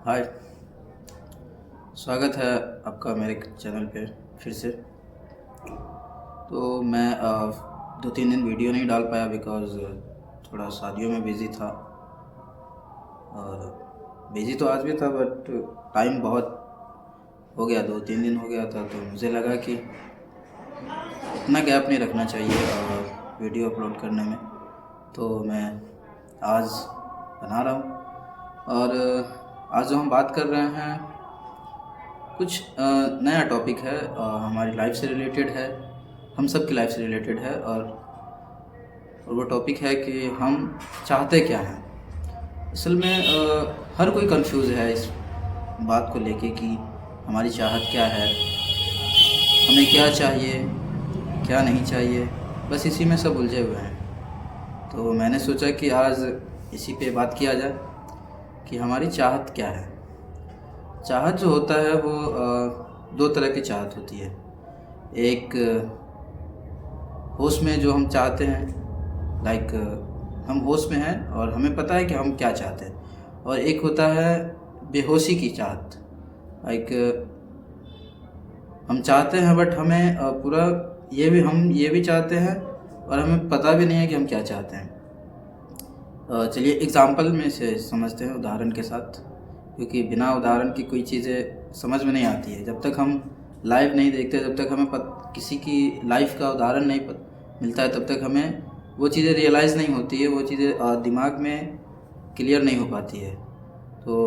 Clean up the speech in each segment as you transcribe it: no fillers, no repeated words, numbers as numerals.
हाय, स्वागत है आपका मेरे चैनल पे फिर से। तो मैं 2-3 दिन वीडियो नहीं डाल पाया बिकॉज़ थोड़ा शादियों में बिज़ी था। और बिज़ी तो आज भी था बट टाइम बहुत हो गया, 2-3 दिन हो गया था, तो मुझे लगा कि इतना गैप नहीं रखना चाहिए वीडियो अपलोड करने में। तो मैं आज बना रहा हूँ और आज जो हम बात कर रहे हैं कुछ नया टॉपिक है, हमारी लाइफ से रिलेटेड है, हम सब की लाइफ से रिलेटेड है। और वो टॉपिक है कि हम चाहते क्या हैं। असल में हर कोई कंफ्यूज है इस बात को लेके कि हमारी चाहत क्या है, हमें क्या चाहिए, क्या नहीं चाहिए, बस इसी में सब उलझे हुए हैं। तो मैंने सोचा कि आज इसी पे बात किया जाए कि हमारी चाहत क्या है। चाहत जो होता है वो दो तरह की चाहत होती है। एक होश में जो हम चाहते हैं, लाइक हम होश में हैं और हमें पता है कि हम क्या चाहते हैं, और एक होता है बेहोशी की चाहत। लाइक हम चाहते हैं बट हमें पूरा हम ये भी चाहते हैं और हमें पता भी नहीं है कि हम क्या चाहते हैं। चलिए एग्ज़ाम्पल में से समझते हैं, उदाहरण के साथ, क्योंकि बिना उदाहरण की कोई चीज़ें समझ में नहीं आती है। जब तक हम लाइव नहीं देखते, जब तक हमें किसी की लाइफ का उदाहरण नहीं मिलता है, तब तक हमें वो चीज़ें रियलाइज़ नहीं होती है, वो चीज़ें दिमाग में क्लियर नहीं हो पाती है। तो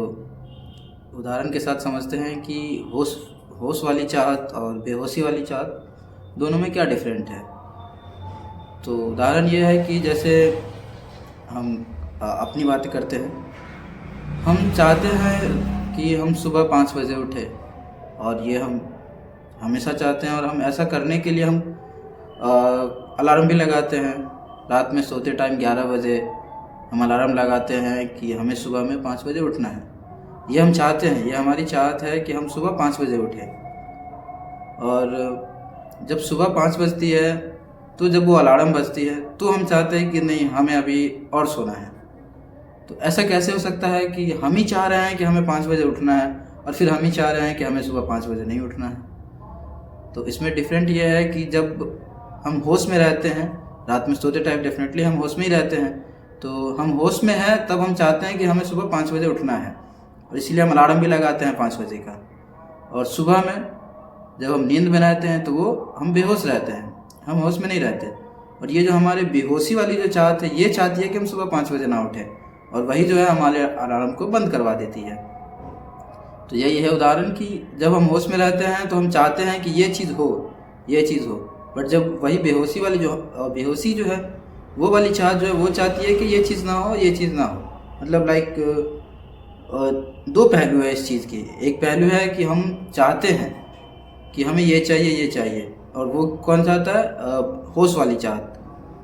उदाहरण के साथ समझते हैं कि होश वाली चाहत और बेहोशी वाली चाहत दोनों में क्या डिफरेंट है। तो उदाहरण ये है कि जैसे हम अपनी बातें करते हैं। हम चाहते हैं कि हम सुबह 5 बजे उठें, और ये हम हमेशा चाहते हैं, और हम ऐसा करने के लिए हम अलार्म भी लगाते हैं। रात में सोते टाइम 11 बजे हम अलार्म लगाते हैं कि हमें सुबह में 5 बजे उठना है। ये हम चाहते हैं, ये हमारी चाहत है कि हम सुबह 5 बजे उठें। और जब सुबह 5 बजती है, तो जब वो अलार्म बजती है, तो हम चाहते हैं कि नहीं, हमें अभी और सोना है। तो ऐसा कैसे हो सकता है कि हम ही चाह रहे हैं कि हमें 5 बजे उठना है, और फिर हम ही चाह रहे हैं कि हमें सुबह 5 बजे नहीं उठना है। तो इसमें डिफरेंट ये है कि जब हम होश में रहते हैं, रात में सोते टाइम डेफिनेटली हम होश में ही रहते हैं, तो हम होश में हैं तब हम चाहते हैं कि हमें सुबह 5 बजे उठना है, और इसीलिए हम अलार्म भी लगाते हैं 5 बजे का। और सुबह में जब हम नींद में रहते हैं तो वो हम बेहोश रहते हैं, हम होश में नहीं रहते। और ये जो हमारे बेहोशी वाली जो चाहत है, ये चाहती है कि हम सुबह 5 बजे ना उठें, और वही जो है हमारे अलार्म को बंद करवा देती है। तो यही है उदाहरण कि जब हम होश में रहते हैं तो हम चाहते हैं कि ये चीज़ हो, ये चीज़ हो, बट जब वही बेहोशी जो है, वो वाली चाहत जो है, वो चाहती है कि ये चीज़ ना हो, ये चीज़ ना हो। मतलब लाइक दो पहलू है इस चीज़ के। एक पहलू है कि हम चाहते हैं कि हमें ये चाहिए, ये चाहिए, और वो कौन चाहता है? होश वाली चाहत।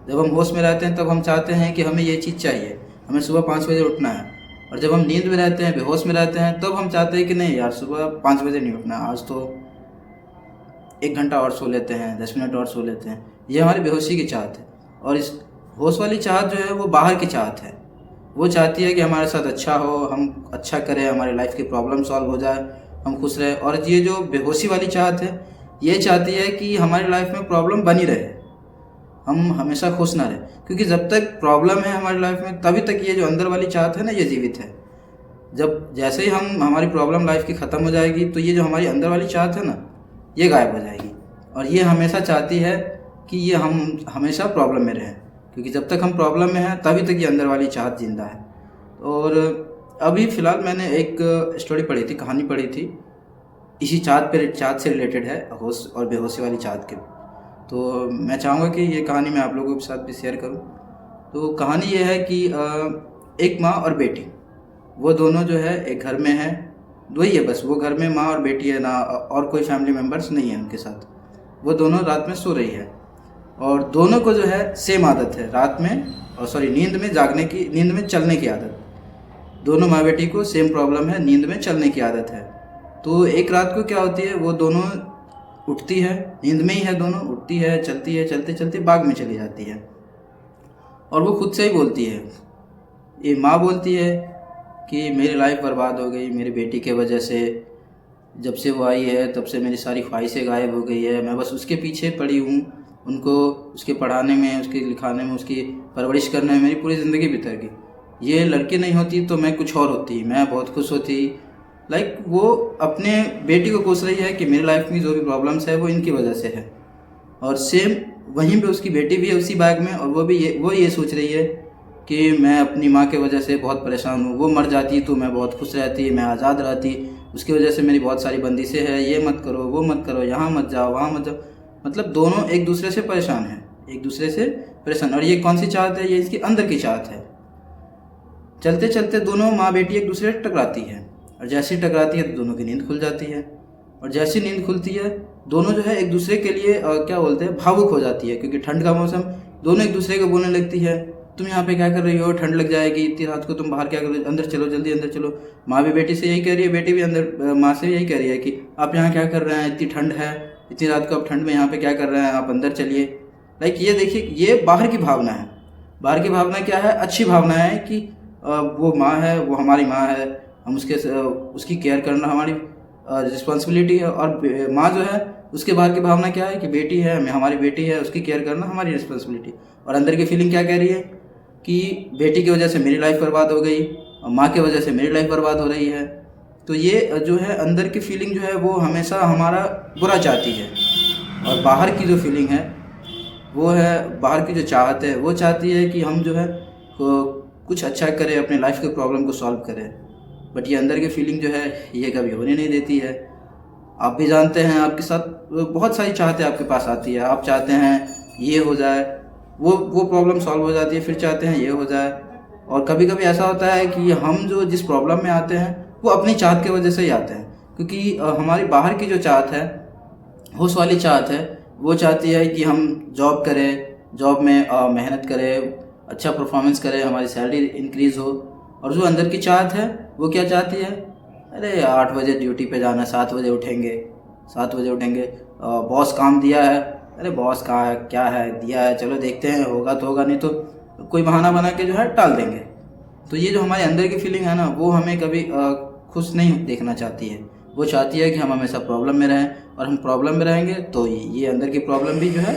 जब हम होश में रहते हैं तब हम चाहते हैं कि हमें ये चीज़ चाहिए, हमें सुबह 5 बजे उठना है। और जब हम नींद में रहते हैं, बेहोश में रहते हैं, तब हम चाहते हैं कि नहीं यार, सुबह 5 बजे नहीं उठना, आज तो 1 घंटा और सो लेते हैं, 10 मिनट और सो लेते हैं। ये हमारी बेहोशी की चाहत है। और इस होश वाली चाहत जो है वो बाहर की चाहत है। वो चाहती है कि हमारे साथ अच्छा हो, हम अच्छा करें, हमारी लाइफ की प्रॉब्लम सॉल्व हो जाए, हम खुश रहें। और ये जो बेहोशी वाली चाहत है, ये चाहती है कि हमारी लाइफ में प्रॉब्लम बनी रहे, हम हमेशा खुश ना रहें। क्योंकि जब तक प्रॉब्लम है हमारी लाइफ में, तभी तक ये जो अंदर वाली चाहत है ना, ये जीवित है। जब जैसे ही हमारी प्रॉब्लम लाइफ की ख़त्म हो जाएगी, तो ये जो हमारी अंदर वाली चाहत है ना, ये गायब हो जाएगी। और ये हमेशा चाहती है कि ये हम हमेशा प्रॉब्लम में रहें, क्योंकि जब तक हम प्रॉब्लम में हैं तभी तक ये अंदर वाली चाहत जिंदा है। और अभी फ़िलहाल मैंने एक स्टोरी पढ़ी थी, कहानी पढ़ी थी, इसी चाहत से रिलेटेड है, होश और बेहोशी वाली चाहत के। तो मैं चाहूँगा कि ये कहानी मैं आप लोगों के साथ भी शेयर करूँ। तो कहानी ये है कि एक माँ और बेटी, वो दोनों जो है एक घर में हैं। दो ही है बस, वो घर में माँ और बेटी है ना, और कोई फैमिली मेम्बर्स नहीं है उनके साथ। वो दोनों रात में सो रही है, और दोनों को जो है सेम आदत है, रात में नींद में नींद में चलने की आदत। दोनों माँ बेटी को सेम प्रॉब्लम है, नींद में चलने की आदत है। तो एक रात को क्या होती है, वो दोनों उठती है, नींद में ही है दोनों, उठती है, चलती है, चलते चलते बाग में चली जाती है। और वो खुद से ही बोलती है, ये माँ बोलती है कि मेरी लाइफ बर्बाद हो गई मेरी बेटी के वजह से। जब से वो आई है तब से मेरी सारी ख्वाहिशें गायब हो गई है, मैं बस उसके पीछे पड़ी हूँ। उनको उसके पढ़ाने में, उसके लिखाने में, उसकी परवरिश करने में मेरी पूरी ज़िंदगी बीत गई। ये लड़की नहीं होती तो मैं कुछ और होती, मैं बहुत खुश होती। लाइक वो अपने बेटी को कोस रही है कि मेरी लाइफ में जो भी प्रॉब्लम्स है वो इनकी वजह से है, और सेम वहीं पे उसकी बेटी भी है उसी बैग में, और वो ये सोच रही है कि मैं अपनी माँ के वजह से बहुत परेशान हूँ। वो मर जाती तो मैं बहुत खुश रहती, मैं आज़ाद रहती, उसकी वजह से मेरी बहुत सारी बंदिशें हैं, ये मत करो, वो मत करो, यहाँ मत जाओ, वहाँ मत जाओ। मतलब दोनों एक दूसरे से परेशान हैं, एक दूसरे से परेशान। और ये कौन सी चाहत है? ये इसकी अंदर की चाहत है। चलते चलते दोनों माँ बेटी एक दूसरे से टकराती है, और जैसे ही टकराती है तो दोनों की नींद खुल जाती है, और जैसी नींद खुलती है दोनों जो है एक दूसरे के लिए क्या बोलते हैं, भावुक हो जाती है। क्योंकि ठंड का मौसम, दोनों एक दूसरे को बोलने लगती है, तुम यहाँ पे क्या कर रही हो, ठंड लग जाएगी, इतनी रात को तुम बाहर क्या कर रहे हो, अंदर चलो, जल्दी अंदर चलो। माँ भी बेटी से यही कह रही है, बेटी भी अंदर माँ से यही कह रही है कि आप यहाँ क्या कर रहे हैं, इतनी ठंड है, इतनी रात को आप ठंड में यहाँ पे क्या कर रहे हैं, आप अंदर चलिए। लाइक ये देखिए, ये बाहर की भावना है। बाहर की भावना क्या है? अच्छी भावना है कि वो माँ है, वो हमारी माँ है, हम उसकी केयर करना हमारी रिस्पॉन्सिबिलिटी है। और माँ जो है उसके बाहर की भावना क्या है कि बेटी है, हमारी बेटी है, उसकी केयर करना हमारी रिस्पॉन्सिबिलिटी। और अंदर की फीलिंग क्या कह रही है कि बेटी की वजह से मेरी लाइफ बर्बाद हो गई, और माँ की वजह से मेरी लाइफ बर्बाद हो रही है। तो ये जो है अंदर की फीलिंग जो है वो हमेशा हमारा बुरा चाहती है, और बाहर की जो फीलिंग है वो है, बाहर की जो चाहत है वो चाहती है कि हम जो है कुछ अच्छा करें, अपने लाइफ के प्रॉब्लम को सॉल्व करें। बट ये अंदर की फीलिंग जो है ये कभी होने नहीं देती है। आप भी जानते हैं, आपके साथ बहुत सारी चाहतें आपके पास आती है। आप चाहते हैं ये हो जाए, वो प्रॉब्लम सॉल्व हो जाती है, फिर चाहते हैं ये हो जाए। और कभी कभी ऐसा होता है कि हम जो जिस प्रॉब्लम में आते हैं वो अपनी चाहत की वजह से ही आते हैं। क्योंकि हमारी बाहर की जो चाहत है, होश वाली चाहत है, वो चाहती है कि हम जॉब करें, जॉब में मेहनत करें, अच्छा परफॉर्मेंस करें, हमारी सैलरी इंक्रीज़ हो। और जो अंदर की चाहत है वो क्या चाहती है? अरे 8 बजे ड्यूटी पे जाना, 7 बजे उठेंगे, 7 बजे उठेंगे, बॉस काम दिया है, अरे बॉस का क्या है, दिया है, चलो देखते हैं, होगा तो होगा, नहीं तो कोई बहाना बना के जो है टाल देंगे। तो ये जो हमारे अंदर की फीलिंग है ना, वो हमें कभी खुश नहीं देखना चाहती है। वो चाहती है कि हम हमेशा प्रॉब्लम में रहें, और हम प्रॉब्लम में रहेंगे तो ये अंदर की प्रॉब्लम भी जो है,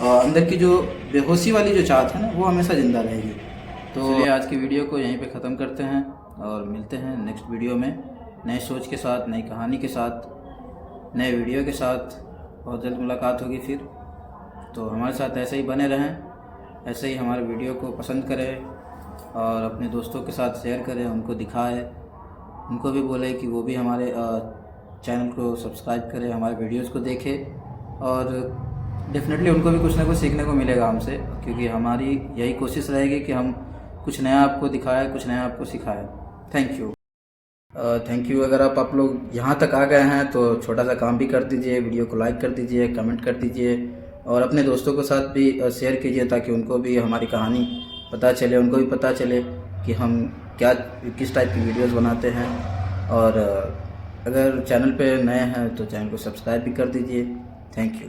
अंदर की जो बेहोशी वाली जो चाहत है ना, वो हमेशा ज़िंदा रहेगी। तो चलिए आज की वीडियो को यहीं पे ख़त्म करते हैं, और मिलते हैं नेक्स्ट वीडियो में नए सोच के साथ, नई कहानी के साथ, नए वीडियो के साथ। बहुत जल्द मुलाकात होगी फिर। तो हमारे साथ ऐसे ही बने रहें, ऐसे ही हमारे वीडियो को पसंद करें, और अपने दोस्तों के साथ शेयर करें, उनको दिखाएं, उनको भी बोलें कि वो भी हमारे चैनल को सब्सक्राइब करें, हमारे वीडियोस को देखें। और डेफिनेटली उनको भी कुछ ना कुछ सीखने को मिलेगा हमसे, क्योंकि हमारी यही कोशिश रहेगी कि हम कुछ नया आपको दिखाएं, कुछ नया आपको सिखाएं। Thank you. Thank you. अगर आप लोग यहाँ तक आ गए हैं तो छोटा सा काम भी कर दीजिए, वीडियो को लाइक कर दीजिए, कमेंट कर दीजिए, और अपने दोस्तों के साथ भी शेयर कीजिए, ताकि उनको भी हमारी कहानी पता चले, उनको भी पता चले कि हम किस टाइप की वीडियोस बनाते हैं। और अगर चैनल पे नए हैं तो चैनल को सब्सक्राइब भी कर दीजिए। Thank you.